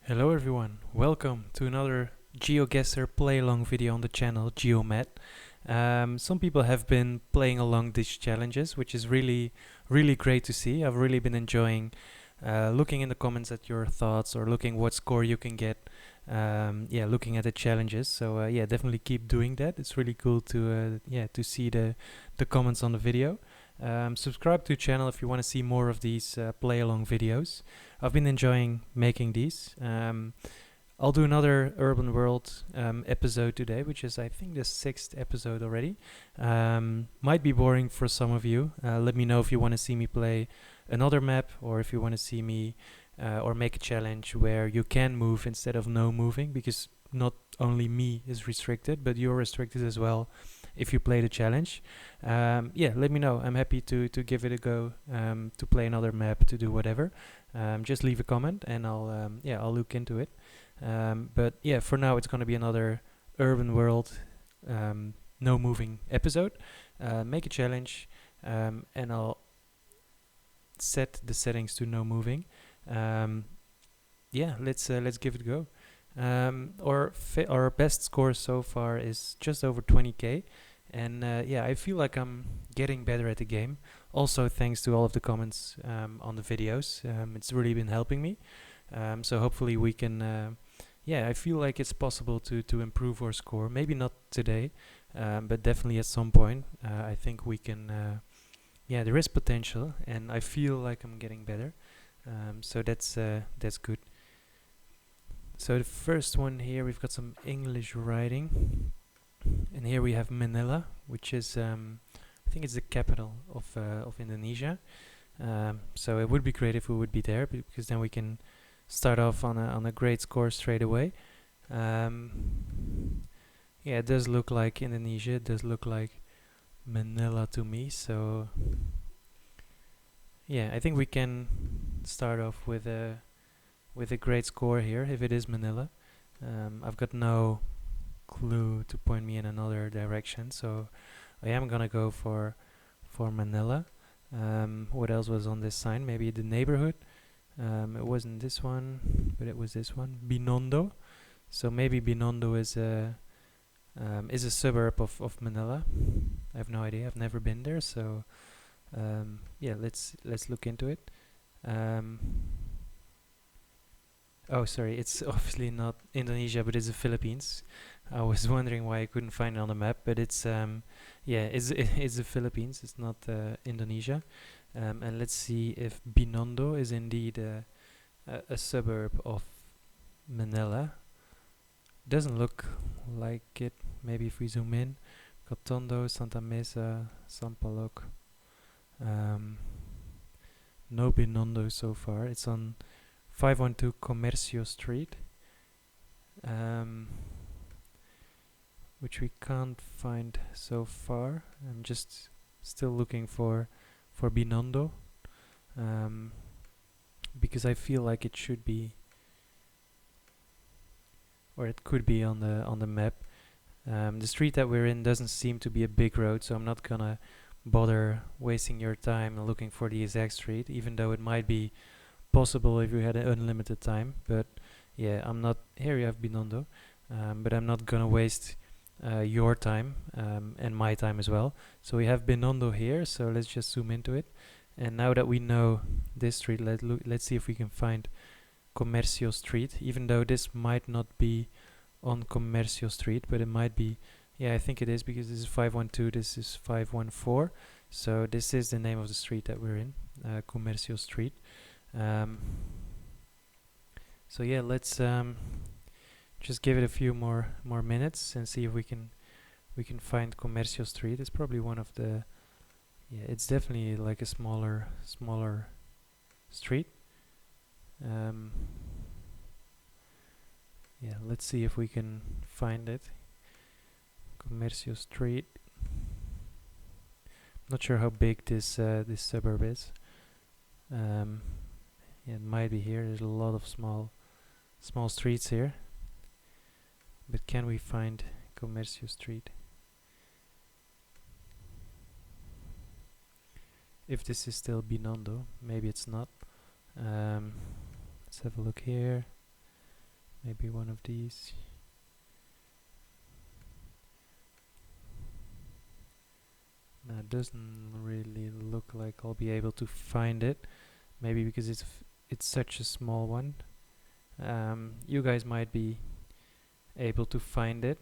Hello everyone, welcome to another GeoGuessr play-along video on the channel GeoMet. Some people have been playing along these challenges, which is really great to see. I've really been enjoying looking in the comments at your thoughts or looking what score you can get. Looking at the challenges. So definitely keep doing that. It's really cool to see the comments on the video. Subscribe to the channel if you want to see more of these play-along videos. I've been enjoying making these. I'll do another Urban World episode today, which is I think the 6th episode already. Might be boring for some of you. Let me know if you want to see me play another map, or if you want to see me or make a challenge where you can move instead of no moving, because not only me is restricted, but you're restricted as well if you play the challenge. Let me know. I'm happy to give it a go, to play another map, to do whatever. Just leave a comment and I'll look into it. For now it's going to be another Urban World no moving episode. Make a challenge, and I'll set the settings to no moving. Let's give it a go. Our best score so far is just over 20k, and I feel like I'm getting better at the game. Also, thanks to all of the comments on the videos. It's really been helping me. So hopefully we can. I feel like it's possible to improve our score. Maybe not today, but definitely at some point. I think we can. There is potential, and I feel like I'm getting better. So that's good. So the first one here, we've got some English writing, and here we have Manila, which is I think it's the capital of Indonesia. So it would be great if we would be there, because then we can start off on a great score straight away. It does look like Indonesia. It does look like Manila to me. So I think we can start off with a great score here if it is Manila. I've got no clue to point me in another direction, so I am gonna go for Manila. What else was on this sign? Maybe the neighborhood. It wasn't this one, but it was this one, Binondo. So maybe Binondo is a suburb of Manila. I have no idea. I've never been there, so let's look into it. Oh, sorry, it's obviously not Indonesia, but it's the Philippines. I was wondering why I couldn't find it on the map, but it's it's the Philippines. It's not Indonesia. And let's see if Binondo is indeed a suburb of Manila. Doesn't look like it. Maybe if we zoom in, Cotondo, Santa Mesa, Sampaloc. No Binondo so far. It's on 512 Comercio Street, which we can't find so far. I'm just still looking for Binondo, because I feel like it should be, or it could be on the map. The street that we're in doesn't seem to be a big road, so I'm not gonna bother wasting your time looking for the exact street, even though it might be possible if you had unlimited time. But I'm not. Here you have Binondo, but I'm not gonna waste your time and my time as well. So we have Binondo here, so let's just zoom into it. And now that we know this street, let's see if we can find Comercio Street, even though this might not be on Comercio Street, but it might be. I think it is, because this is 512, this is 514, so this is the name of the street that we're in, Comercio Street. Let's just give it a few more minutes and see if we can find Comercio Street. It's probably one of the it's definitely like a smaller street. Let's see if we can find it. Comercio Street. Not sure how big this suburb is. It might be here. There's a lot of small streets here. But can we find Comercio Street? If this is still Binondo, maybe it's not. Let's have a look here. Maybe one of these. No, it doesn't really look like I'll be able to find it. Maybe because it's such a small one. You guys might be able to find it,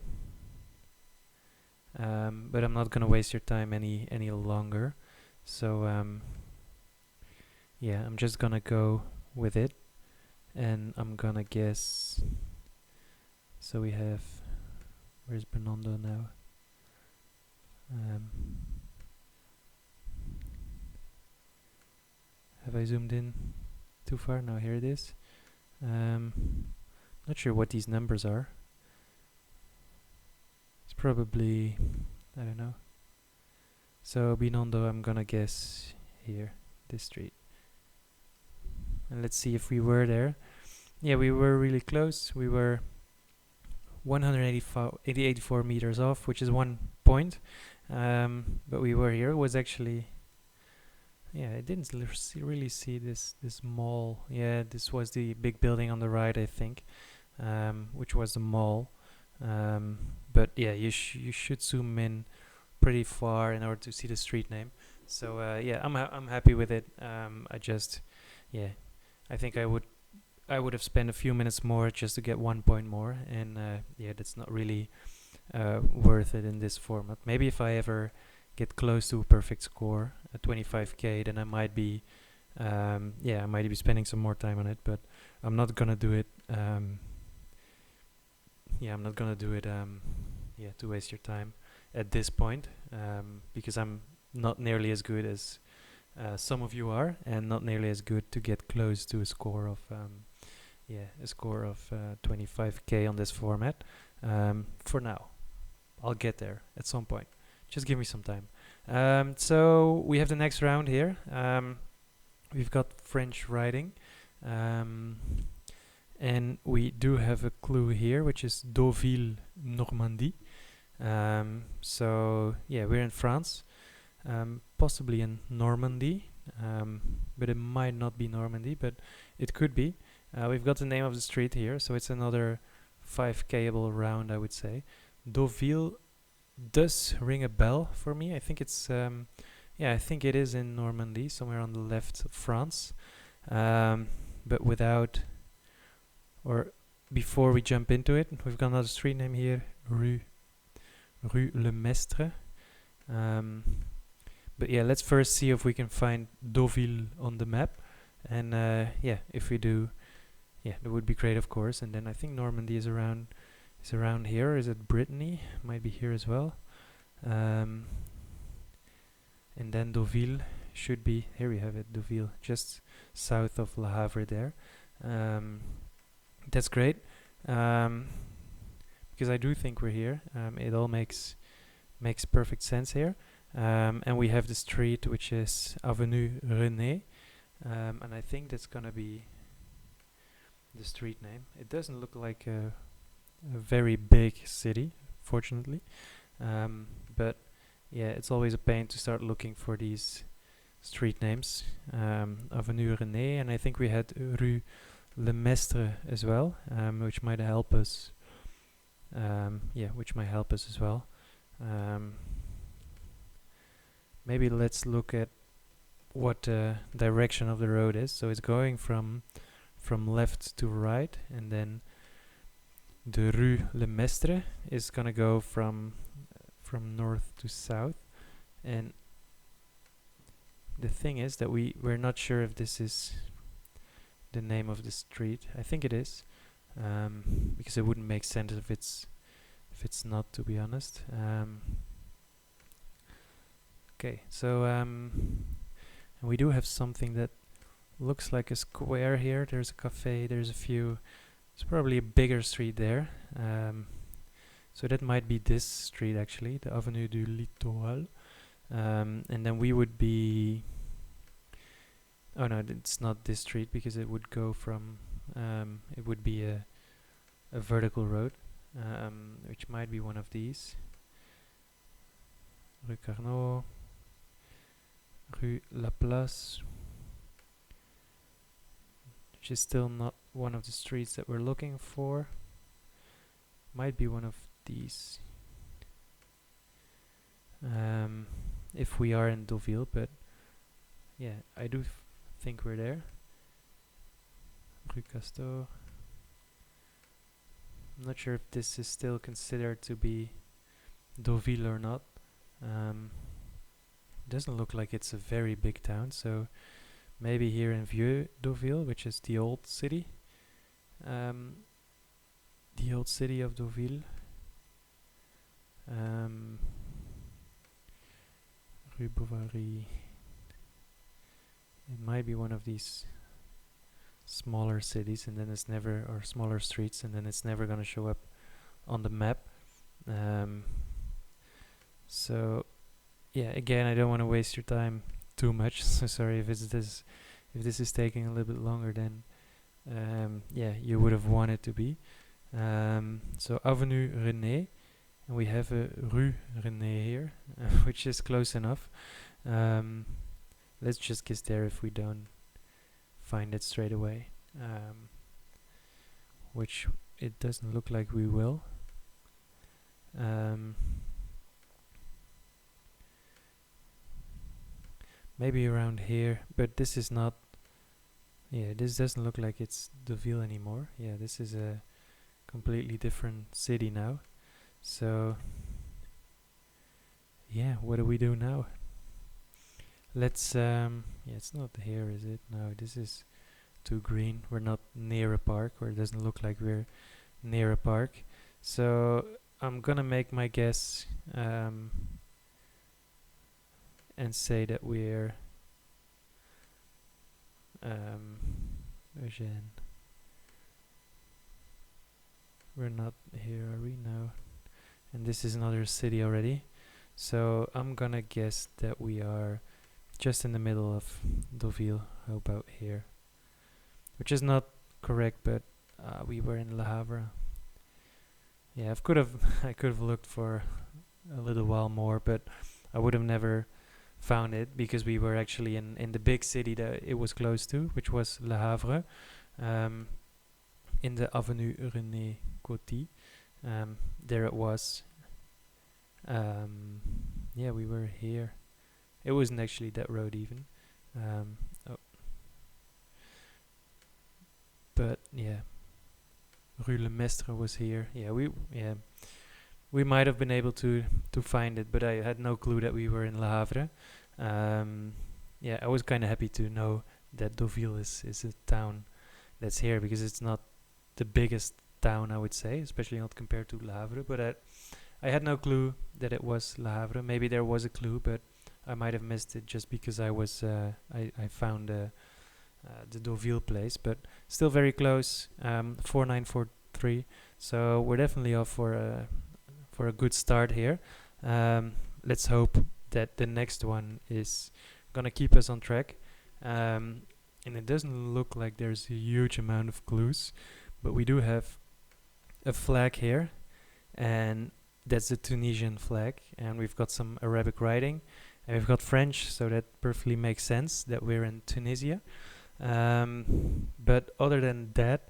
but I'm not gonna waste your time any longer. So yeah, I'm just gonna go with it, and I'm gonna guess. So we have, where's Bernardo now? Have I zoomed in too far? No, here it is. Not sure what these numbers are. It's probably, I don't know. So Binondo, I'm gonna guess here, this street. And let's see if we were there. Yeah, we were really close. We were 184 meters off, which is 1 point. But we were here. It was actually, yeah, I didn't really see this mall. Yeah, this was the big building on the right, I think, which was the mall. But yeah, you should zoom in pretty far in order to see the street name. So yeah, I'm happy with it. I just, yeah, I think I would have spent a few minutes more just to get 1 point more, and yeah, that's not really worth it in this format. Maybe if I ever get close to a perfect score at 25k, then I might be, yeah, I might be spending some more time on it. But I'm not gonna do it. Yeah, I'm not gonna do it. Yeah, to waste your time at this point, because I'm not nearly as good as some of you are, and not nearly as good to get close to a score of yeah, a score of 25k on this format. For now, I'll get there at some point. Just give me some time. So we have the next round here. We've got French writing, and we do have a clue here, which is Deauville, Normandy. So yeah, we're in France, possibly in Normandy, but it might not be Normandy, but it could be. We've got the name of the street here, so it's another 5k-able round, I would say. Deauville does ring a bell for me. I think it's, yeah, I think it is in Normandy, somewhere on the left of France. But without, or before we jump into it, we've got another street name here, Rue Le Mestre. But yeah, let's first see if we can find Deauville on the map. And yeah, if we do, yeah, that would be great, of course. And then I think Normandy is around here. Is it Brittany? Might be here as well. And then Deauville should be, here we have it, Deauville, just south of Le Havre there. That's great, because I do think we're here. It all makes perfect sense here. And we have the street, which is Avenue René, and I think that's gonna be the street name. It doesn't look like a very big city, fortunately, but yeah, it's always a pain to start looking for these street names. Avenue René, and I think we had Rue Le Mestre as well, which might help us. Yeah, which might help us as well. Maybe let's look at what direction of the road is. So it's going from left to right, and then the Rue Le Mestre is gonna go from north to south. And the thing is that we're not sure if this is the name of the street. I think it is, because it wouldn't make sense if it's not, to be honest. Okay, so and we do have something that looks like a square here. There's a cafe, there's a few, it's probably a bigger street there. So that might be this street actually, the Avenue du Littoral. And then we would be, oh no, it's not this street, because it would go from, it would be a vertical road, which might be one of these. Rue Carnot, Rue La Place. which is still not one of the streets that we're looking for. Might be one of these. If we are in Deauville, but yeah, I do think we're there. Rue Castor. I'm not sure if this is still considered to be Deauville or not. Doesn't look like it's a very big town, so maybe here in Vieux Deauville, which is the old city. The old city of Deauville. Rue Bovary. It might be one of these smaller cities, and then it's never, or smaller streets, and then it's never gonna show up on the map. So yeah, again, I don't want to waste your time too much. So sorry if this is taking a little bit longer than yeah, you would have wanted to be. So Avenue René, and we have a Rue René here, which is close enough. Let's just guess there if we don't find it straight away, which it doesn't look like we will. Maybe around here, but this is not. Yeah, this doesn't look like it's Deauville anymore. Yeah, this is a completely different city now. So yeah, what do we do now? Let's yeah, it's not here, is it? No, this is too green. We're not near a park, or it doesn't look like we're near a park. So I'm gonna make my guess and say that we're Eugène. We're not here, are we? No. And this is another city already. So I'm gonna guess that we are just in the middle of Deauville. How about here? Which is not correct, but we were in Le Havre. Yeah, I could have looked for a little while more, but I would have never found it because we were actually in the big city that it was close to, which was Le Havre, in the Avenue René Coty. There it was. Yeah, we were here. It wasn't actually that road even. Oh. But yeah, Rue Le Mestre was here. Yeah, we might have been able to find it, but I had no clue that we were in Le Havre. Yeah, I was kind of happy to know that Deauville is a town that's here, because it's not the biggest town, I would say, especially not compared to Le Havre. But I had no clue that it was Le Havre. Maybe there was a clue, but I might have missed it just because I was I found the Deauville place. But still very close. 4943. So we're definitely off for a good start here. Let's hope that the next one is gonna keep us on track. And it doesn't look like there's a huge amount of clues, but we do have a flag here, and that's the Tunisian flag, and we've got some Arabic writing, and we've got French, so that perfectly makes sense that we're in Tunisia. But other than that,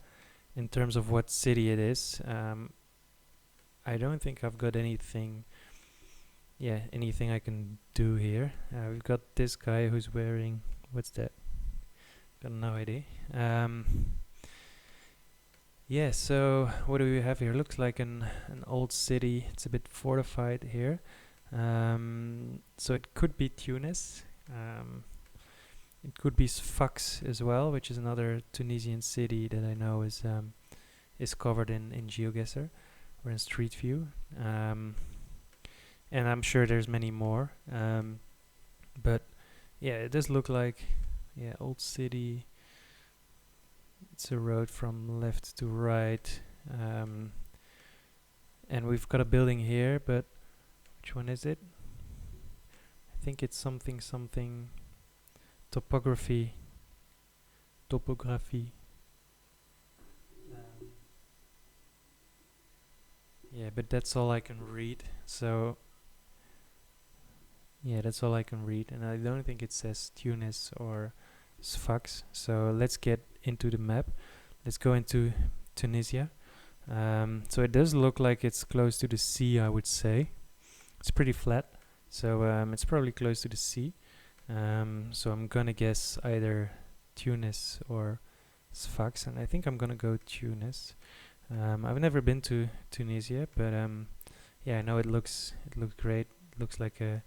in terms of what city it is, I don't think I've got anything I can do here. We've got this guy who's wearing, what's that? Got no idea. Yeah, so what do we have here? Looks like an old city. It's a bit fortified here. So it could be Tunis. It could be Sfax as well, which is another Tunisian city that I know is covered in GeoGuessr or in Street View. And I'm sure there's many more. But yeah, it does look like, yeah, old city. It's a road from left to right. And we've got a building here, but which one is it? I think it's something topography. Yeah, but that's all I can read. So yeah, that's all I can read, and I don't think it says Tunis or Sfax. So let's get into the map. Let's go into Tunisia. So it does look like it's close to the sea, I would say. It's pretty flat, so it's probably close to the sea. So I'm gonna guess either Tunis or Sfax, and I think I'm gonna go Tunis. I've never been to Tunisia, but yeah, I know it looks great. It looks like an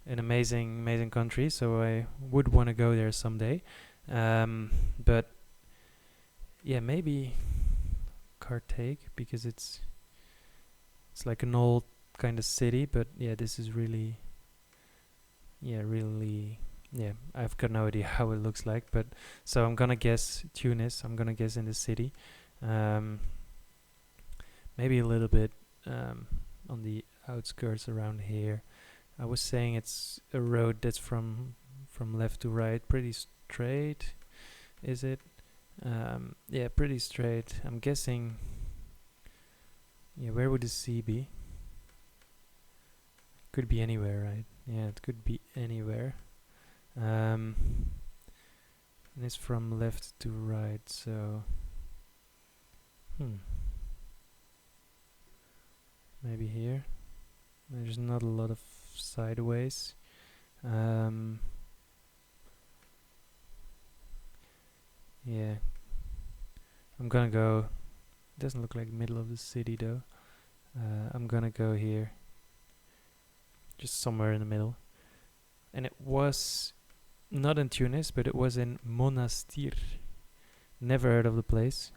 amazing country, so I would want to go there someday. But yeah, maybe Carthage, because it's like an old kind of city. But yeah, this is really I've got no idea how it looks like. But so I'm gonna guess Tunis. I'm gonna guess in the city. Maybe a little bit on the outskirts around here. I was saying it's a road that's from left to right, pretty straight. Is it? Yeah, pretty straight. I'm guessing. Yeah, where would the sea be? Could be anywhere, right? Yeah, it could be anywhere. And it's from left to right, so maybe here. There's not a lot of sideways. Yeah, I'm gonna go. Doesn't look like middle of the city though. I'm gonna go here, just somewhere in the middle. And it was not in Tunis, but it was in Monastir. Never heard of the place.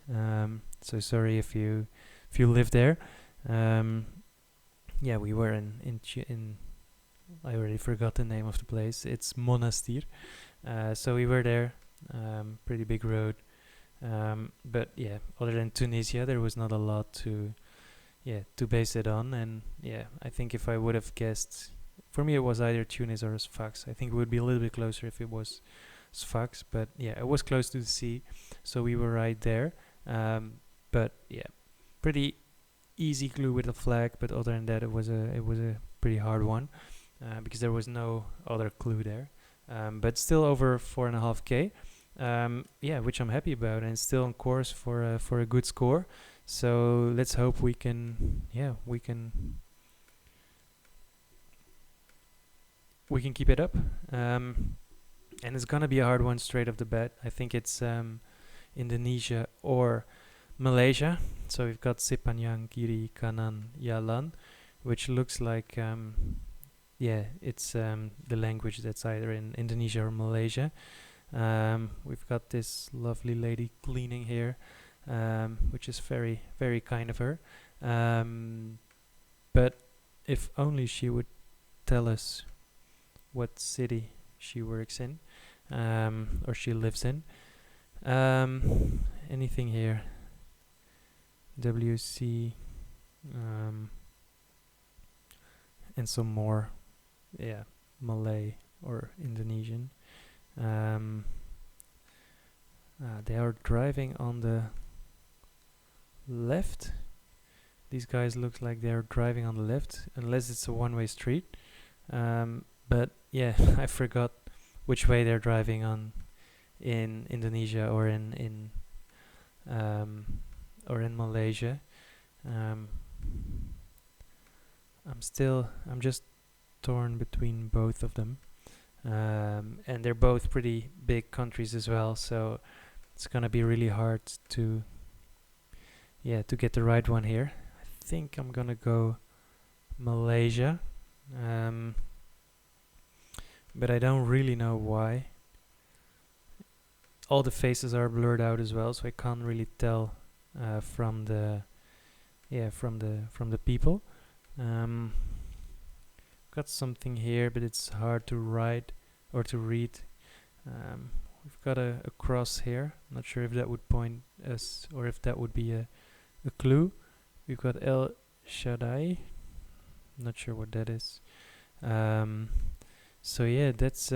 So sorry if you live there. Yeah, we were in I already forgot the name of the place. It's Monastir. So we were there. Pretty big road. But yeah, other than Tunisia, there was not a lot to base it on. And yeah, I think if I would have guessed, for me it was either Tunis or Sfax. I think it would be a little bit closer if it was Sfax. But yeah, it was close to the sea, so we were right there. But yeah, pretty easy clue with the flag. But other than that, it was a pretty hard one because there was no other clue there. But still over 4.5k. Yeah, which I'm happy about, and still on course for a good score. So let's hope we can keep it up. And it's gonna be a hard one straight off the bat. I think it's Indonesia or Malaysia. So we've got Sepanyang, Kiri, Kanan, Yalan, which looks like it's the language that's either in Indonesia or Malaysia. We've got this lovely lady cleaning here, which is very, very kind of her. But if only she would tell us what city she works in, or she lives in. Anything here? WC, and some more, Malay or Indonesian. They are driving on the left. These guys look like they're driving on the left, unless it's a one-way street. But yeah, I forgot which way they're driving on in Indonesia or in Malaysia. I'm just torn between both of them. And they're both pretty big countries as well, so it's gonna be really hard to get the right one here. I think I'm gonna go Malaysia, but I don't really know why. All the faces are blurred out as well, so I can't really tell from the people. Got something here, but it's hard to write or to read. We've got a cross here. I'm not sure if that would point us or if that would be a clue. We've got El Shaddai. Not sure what that is. So yeah, that's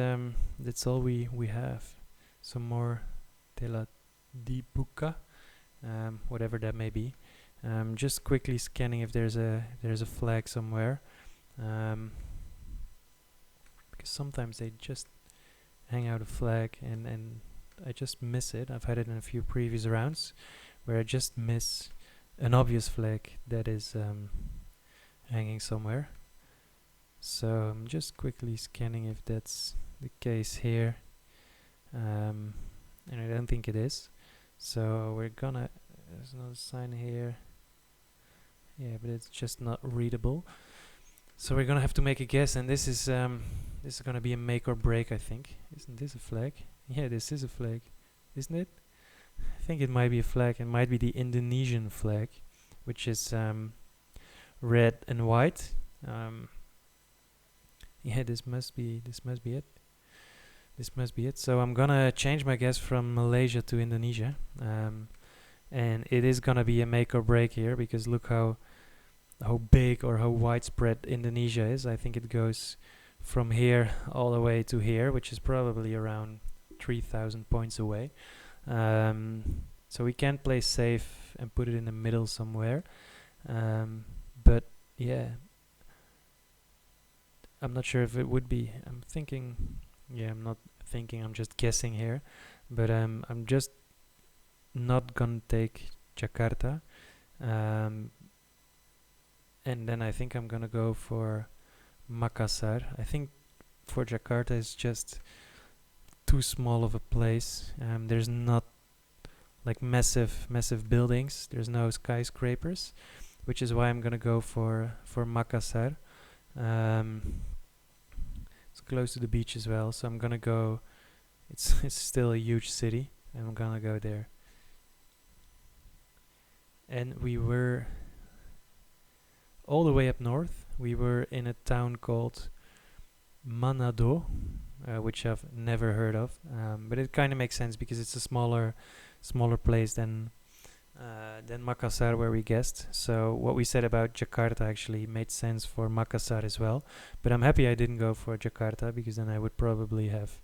all we have. Some more Tela Dibuka, whatever that may be. Just quickly scanning if there's a flag somewhere. Because sometimes they just hang out a flag and I just miss it. I've had it in a few previous rounds where I just miss an obvious flag that is hanging somewhere. So I'm just quickly scanning if that's the case here, and I don't think it is. So we're gonna, there's another sign here, yeah, but it's just not readable. So we're gonna have to make a guess, and this is gonna be a make or break, I think. Isn't this a flag? Yeah, this is a flag, isn't it? I think it might be a flag. It might be the Indonesian flag, which is red and white. Yeah, this must be it. This must be it. So I'm gonna change my guess from Malaysia to Indonesia, and it is gonna be a make or break here, because look how big or how widespread Indonesia is. I think it goes from here all the way to here, which is probably around 3,000 points away. So we can play safe and put it in the middle somewhere, but yeah, I'm not sure if it would be. I'm thinking, yeah, I'm not thinking, I'm just guessing here, but I'm just not gonna take Jakarta, and then I think I'm gonna go for Makassar. I think for Jakarta is just too small of a place. There's not like massive buildings. There's no skyscrapers, which is why I'm gonna go for Makassar. It's close to the beach as well, so I'm gonna go. It's still a huge city, and I'm gonna go there. And we were all the way up north. We were in a town called Manado, which I've never heard of, but it kind of makes sense because it's a smaller place than Makassar, where we guessed. So what we said about Jakarta actually made sense for Makassar as well. But I'm happy I didn't go for Jakarta, because then I would probably have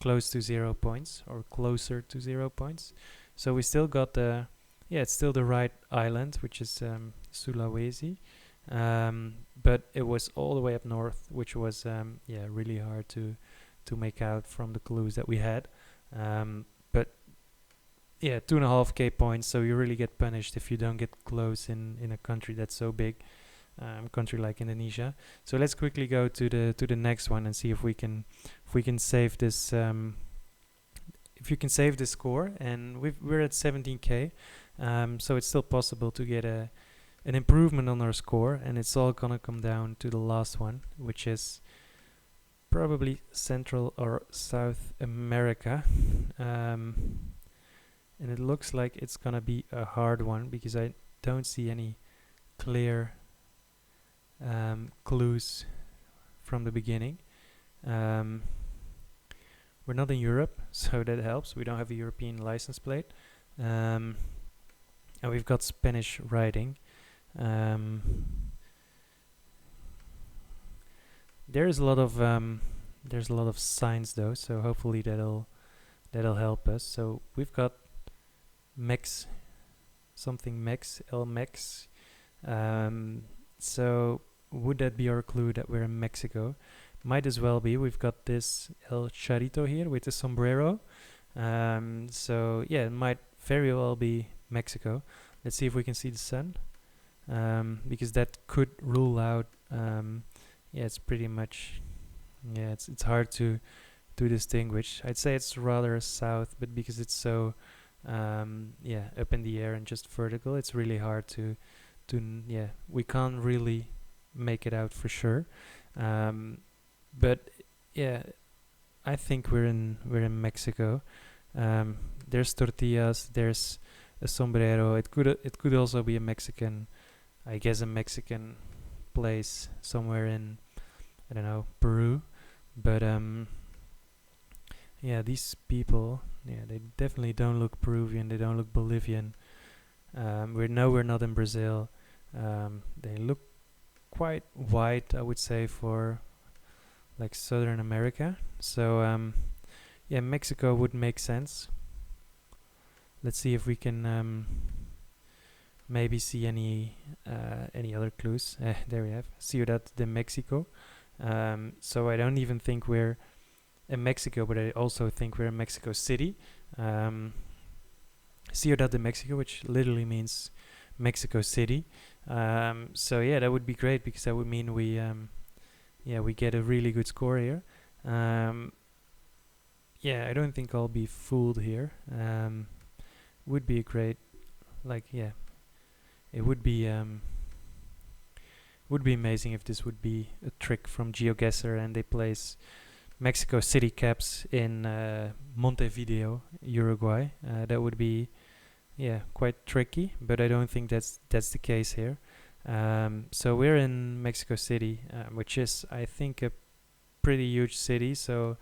close to 0 points or closer to 0 points. So we still got the, yeah, it's still the right island, which is Sulawesi. But it was all the way up north, which was yeah, really hard to make out from the clues that we had. But yeah, 2.5k points, so you really get punished if you don't get close in a country that's so big, country like Indonesia. So let's quickly go to the next one and see if we can save this. If you can save this score, and we're at 17k, so it's still possible to get an improvement on our score, and it's all gonna come down to the last one, which is probably Central or South America. And it looks like it's gonna be a hard one, because I don't see any clear clues from the beginning. We're not in Europe, so that helps. We don't have a European license plate, and we've got Spanish writing. There's a lot of signs though, so hopefully that'll help us. So we've got Mex, something Mex, El Mex. So would that be our clue that we're in Mexico? Might as well be. We've got this El Charito here with the sombrero. So yeah, it might very well be Mexico. Let's see if we can see the sun, because that could rule out. Yeah, it's pretty much. Yeah, it's hard to distinguish. I'd say it's rather south, but because it's so yeah, up in the air and just vertical, it's really hard to yeah, we can't really make it out for sure. But yeah, I think we're in Mexico. There's tortillas, there's a sombrero. It could also be a Mexican, I guess, a Mexican place somewhere in, I don't know, Peru. But yeah, these people, yeah, they definitely don't look Peruvian. They don't look Bolivian. We're not in Brazil. They look quite white, I would say, for like Southern America. So yeah, Mexico would make sense. Let's see if we can maybe see any other clues. There we have Ciudad de Mexico. So I don't even think we're in Mexico, but I also think we're in Mexico City. Ciudad de Mexico, which literally means Mexico City. So yeah, that would be great because that would mean we get a really good score here. Yeah, I don't think I'll be fooled here. Would be a great, like, yeah, it would be amazing if this would be a trick from GeoGuessr and they place Mexico City caps in Montevideo, Uruguay. That would be, yeah, quite tricky, but I don't think that's the case here. So we're in Mexico City, which is, I think, a pretty huge city. So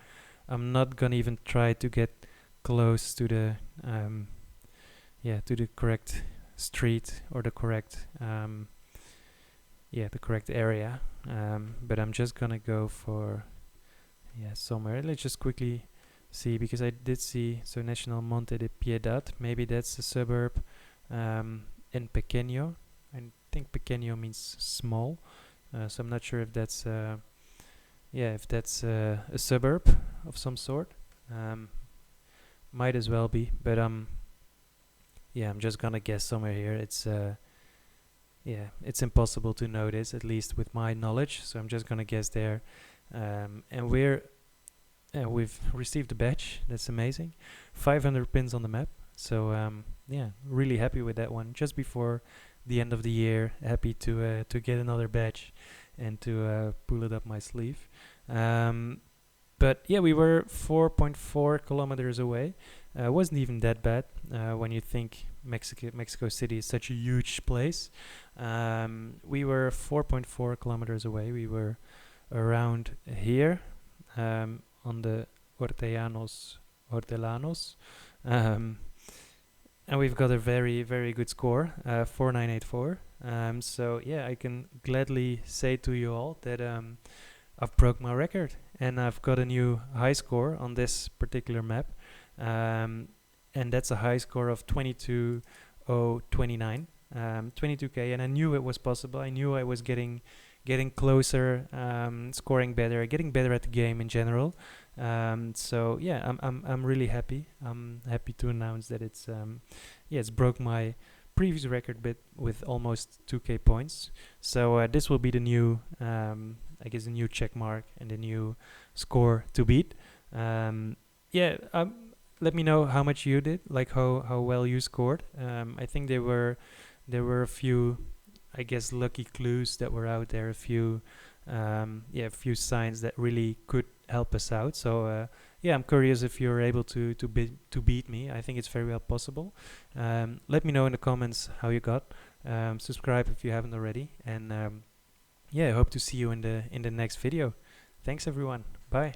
I'm not gonna even try to get close to the to the correct street or the correct the correct area. But I'm just gonna go for somewhere. Let's just quickly see, because I did see, so National Monte de Piedad, maybe that's a suburb in Pequeño. I think Pequeño means small, so I'm not sure if that's if that's a suburb of some sort. Might as well be, but I'm just gonna guess somewhere here. It's impossible to know this, at least with my knowledge, so I'm just gonna guess there. And we've received a badge. That's amazing. 500 pins on the map. So really happy with that one. Just before the end of the year, happy to get another badge and to pull it up my sleeve. But yeah, we were 4.4 kilometers away. Wasn't even that bad when you think Mexico City is such a huge place. We were 4.4 kilometers away. We were around here on the Hortelanos, and we've got a very, very good score, 4984. So yeah, I can gladly say to you all that I've broke my record and I've got a new high score on this particular map, and that's a high score of 22,029, 22k, and I knew it was possible. I knew I was getting closer, scoring better, getting better at the game in general. So yeah, I'm really happy. I'm happy to announce that it's broke my previous record bit with almost 2k points. So this will be the new, I guess, a new check mark and a new score to beat. Let me know how much you did, like how well you scored. I think there were a few, I guess, lucky clues that were out there, a few signs that really could help us out. So I'm curious if you're able to beat me. I think it's very well possible. Let me know in the comments how you got. Subscribe if you haven't already, and I hope to see you in the next video. Thanks everyone. Bye.